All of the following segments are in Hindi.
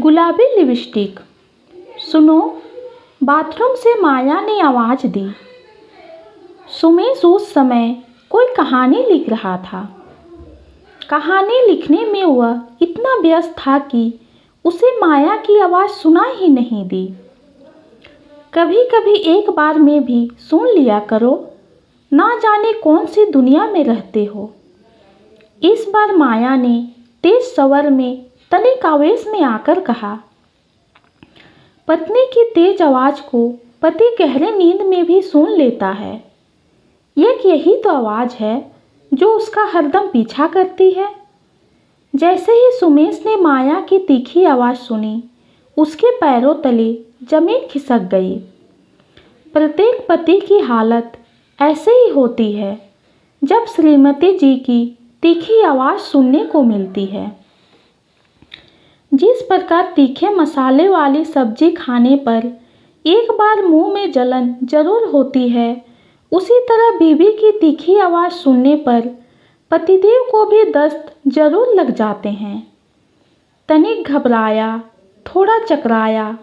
गुलाबी लिपस्टिक। सुनो, बाथरूम से माया ने आवाज़ दी। सुमेश उस समय कोई कहानी लिख रहा था। कहानी लिखने में वह इतना व्यस्त था कि उसे माया की आवाज़ सुनाई ही नहीं दी। कभी कभी एक बार में भी सुन लिया करो, ना जाने कौन सी दुनिया में रहते हो। इस बार माया ने तेज स्वर में तनिक आवेश में आकर कहा। पत्नी की तेज आवाज़ को पति गहरे नींद में भी सुन लेता है। एक यही तो आवाज़ है जो उसका हरदम पीछा करती है। जैसे ही सुमेश ने माया की तीखी आवाज़ सुनी, उसके पैरों तले जमीन खिसक गई। प्रत्येक पति की हालत ऐसे ही होती है जब श्रीमती जी की तीखी आवाज़ सुनने को मिलती है। जिस प्रकार तीखे मसाले वाली सब्जी खाने पर एक बार मुंह में जलन जरूर होती है, उसी तरह बीवी की तीखी आवाज़ सुनने पर पतिदेव को भी दस्त जरूर लग जाते हैं। तनिक घबराया, थोड़ा चकराया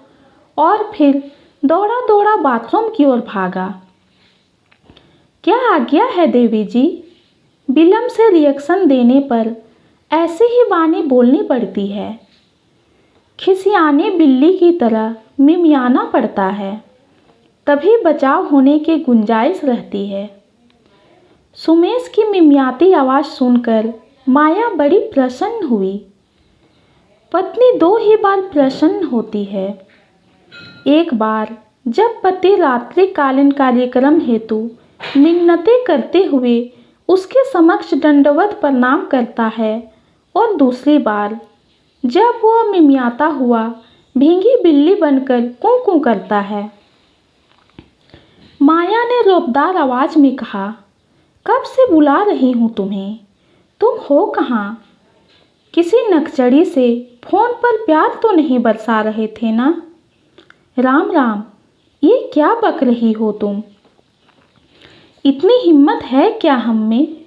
और फिर दौड़ा दौड़ा बाथरूम की ओर भागा। क्या आज्ञा है देवी जी? विलंब से रिएक्शन देने पर ऐसे ही वाणी बोलनी पड़ती है। खिसियाने बिल्ली की तरह मिमियाना पड़ता है, तभी बचाव होने की गुंजाइश रहती है। सुमेश की मिमियाती आवाज़ सुनकर माया बड़ी प्रसन्न हुई। पत्नी दो ही बार प्रसन्न होती है। एक बार जब पति रात्रिकालीन कार्यक्रम हेतु मिन्नतें करते हुए उसके समक्ष दंडवत प्रणाम करता है, और दूसरी बार जब वह मिमियाता हुआ भींगी बिल्ली बनकर कूं कूं करता है। माया ने रौबदार आवाज़ में कहा, कब से बुला रही हूँ तुम्हें, तुम हो कहाँ? किसी नकचड़ी से फोन पर प्यार तो नहीं बरसा रहे थे ना? राम राम, ये क्या बक रही हो तुम? इतनी हिम्मत है क्या हम में?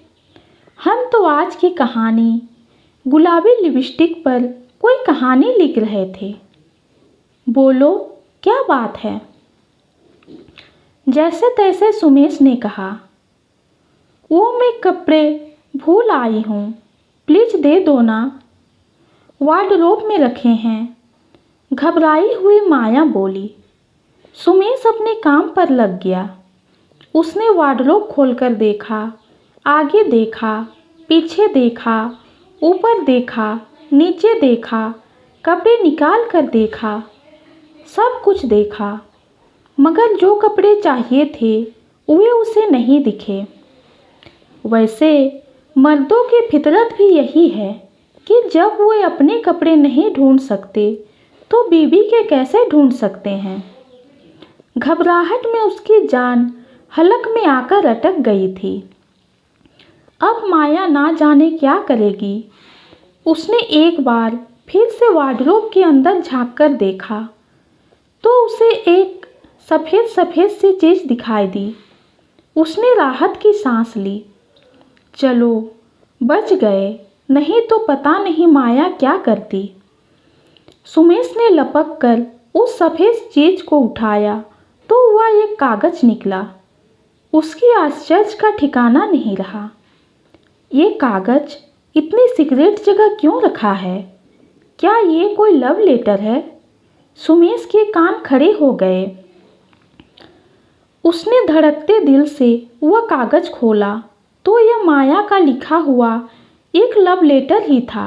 हम तो आज की कहानी गुलाबी लिपस्टिक पर कोई कहानी लिख रहे थे। बोलो, क्या बात है? जैसे तैसे सुमेश ने कहा, वो मैं कपड़े भूल आई हूँ, प्लीज दे दो ना, वार्डरोब में रखे हैं। घबराई हुई माया बोली। सुमेश अपने काम पर लग गया। उसने वार्डरोब खोलकर देखा, आगे देखा, पीछे देखा, ऊपर देखा, नीचे देखा, कपड़े निकाल कर देखा, सब कुछ देखा, मगर जो कपड़े चाहिए थे वे उसे नहीं दिखे। वैसे मर्दों की फितरत भी यही है कि जब वे अपने कपड़े नहीं ढूंढ सकते तो बीवी के कैसे ढूंढ सकते हैं। घबराहट में उसकी जान हलक में आकर अटक गई थी। अब माया ना जाने क्या करेगी। उसने एक बार फिर से वार्डरोब के अंदर झांक कर देखा तो उसे एक सफ़ेद सफ़ेद सी चीज़ दिखाई दी। उसने राहत की सांस ली। चलो, बच गए, नहीं तो पता नहीं माया क्या करती। सुमेश ने लपक कर उस सफ़ेद चीज़ को उठाया तो वह एक कागज़ निकला। उसकी आश्चर्य का ठिकाना नहीं रहा। ये कागज़ इतनी सीक्रेट जगह क्यों रखा है? क्या ये कोई लव लेटर है? सुमेश के कान खड़े हो गए। उसने धड़कते दिल से वह कागज़ खोला तो यह माया का लिखा हुआ एक लव लेटर ही था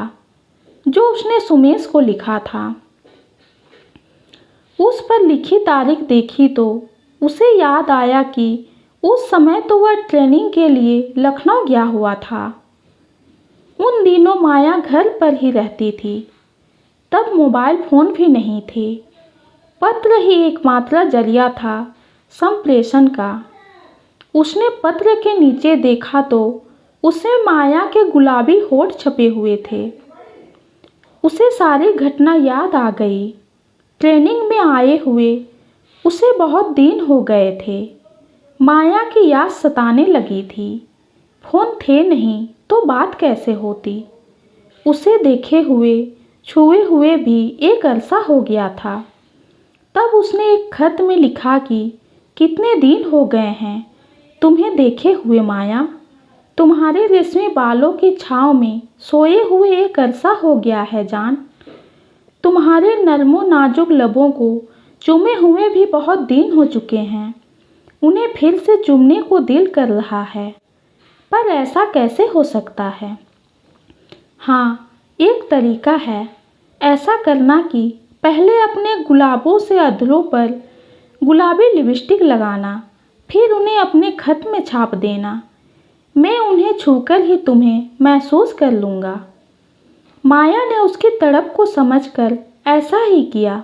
जो उसने सुमेश को लिखा था। उस पर लिखी तारीख देखी तो उसे याद आया कि उस समय तो वह ट्रेनिंग के लिए लखनऊ गया हुआ था। उन दिनों माया घर पर ही रहती थी। तब मोबाइल फ़ोन भी नहीं थे। पत्र ही एकमात्र जरिया था संप्रेषण का। उसने पत्र के नीचे देखा तो उसमें माया के गुलाबी होठ छपे हुए थे। उसे सारी घटना याद आ गई। ट्रेनिंग में आए हुए उसे बहुत दिन हो गए थे। माया की याद सताने लगी थी। फ़ोन थे नहीं तो बात कैसे होती। उसे देखे हुए छुए हुए भी एक अरसा हो गया था। तब उसने एक खत में लिखा कि कितने दिन हो गए हैं तुम्हें देखे हुए माया, तुम्हारे रेशमी बालों की छाँव में सोए हुए एक अरसा हो गया है जान, तुम्हारे नरमो नाजुक लबों को चूमे हुए भी बहुत दिन हो चुके हैं, उन्हें फिर से चूमने को दिल कर रहा है, पर ऐसा कैसे हो सकता है। हाँ, एक तरीका है ऐसा करना कि पहले अपने गुलाबों से अधरों पर गुलाबी लिपस्टिक लगाना, फिर उन्हें अपने खत में छाप देना। मैं उन्हें छूकर ही तुम्हें महसूस कर लूँगा। माया ने उसकी तड़प को समझकर ऐसा ही किया।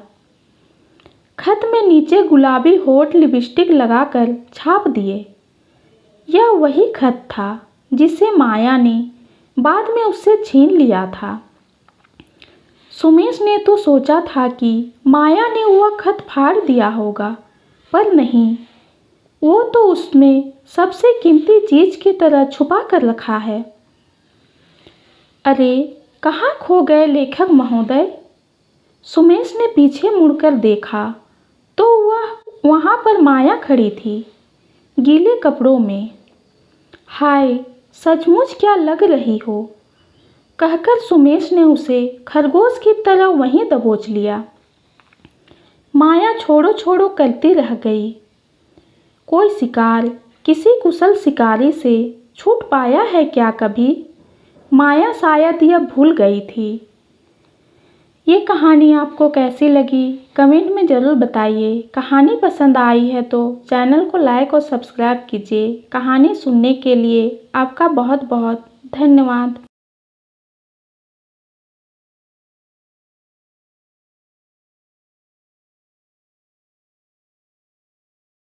खत में नीचे गुलाबी होठ लिपस्टिक लगाकर छाप दिए। यह वही खत था जिसे माया ने बाद में उससे छीन लिया था। सुमेश ने तो सोचा था कि माया ने वह खत फाड़ दिया होगा, पर नहीं, वो तो उसमें सबसे कीमती चीज की तरह छुपा कर रखा है। अरे, कहाँ खो गए लेखक महोदय? सुमेश ने पीछे मुड़कर देखा तो वह वहाँ पर माया खड़ी थी, गीले कपड़ों में। हाय, सचमुच क्या लग रही हो, कहकर सुमेश ने उसे खरगोश की तरह वहीं दबोच लिया। माया छोड़ो छोड़ो करती रह गई। कोई शिकार किसी कुशल शिकारी से छूट पाया है क्या कभी? माया शायद यह भूल गई थी। ये कहानी आपको कैसी लगी कमेंट में ज़रूर बताइए। कहानी पसंद आई है तो चैनल को लाइक और सब्सक्राइब कीजिए। कहानी सुनने के लिए आपका बहुत बहुत धन्यवाद।